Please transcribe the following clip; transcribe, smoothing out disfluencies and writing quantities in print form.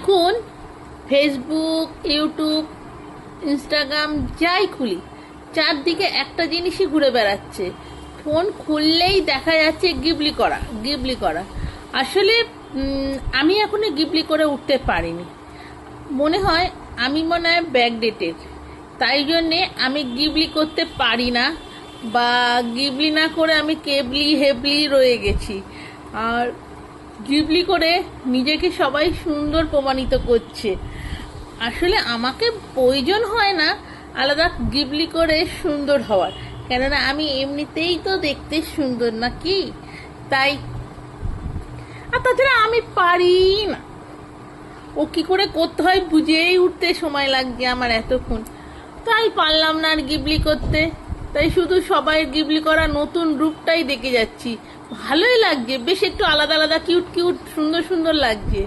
এখন Facebook, YouTube, Instagram যাই খুলি, চারদিকে একটা জিনিসই ঘুরে বেড়াচ্ছে। ফোন খুললেই দেখা যাচ্ছে গিবলি করা, গিবলি করা। আসলে আমি এখনো গিবলি করে উঠতে পারিনি। মনে হয় ব্যাকডেটেড, তাই জন্যে আমি গিবলি করতে পারি না, বা গিবলি না করে আমি কেবলি হেবলি রয়ে গেছি। আর গিবলি করে নিজেকে সবাই সুন্দর প্রমাণিত করছে। আসলে আমাকে প্রয়োজন হয় না আলাদা গিবলি করে সুন্দর হওয়ার, কেননা আমি এমনিতেই তো দেখতে সুন্দর, নাকি? তাই। আর তাছাড়া আমি পারি না, ও কি করে করতে হয় বুঝেই উঠতে সময় লাগছে আমার এতক্ষণ। তাই পারলাম না আর গিবলি করতে। তাই শুধু সবাই গিবলি করা নতুন রূপটাই দেখে যাচ্ছি। ভালোই লাগছে, বেশ একটু আলাদা আলাদা, কিউট কিউট, সুন্দর সুন্দর লাগছে।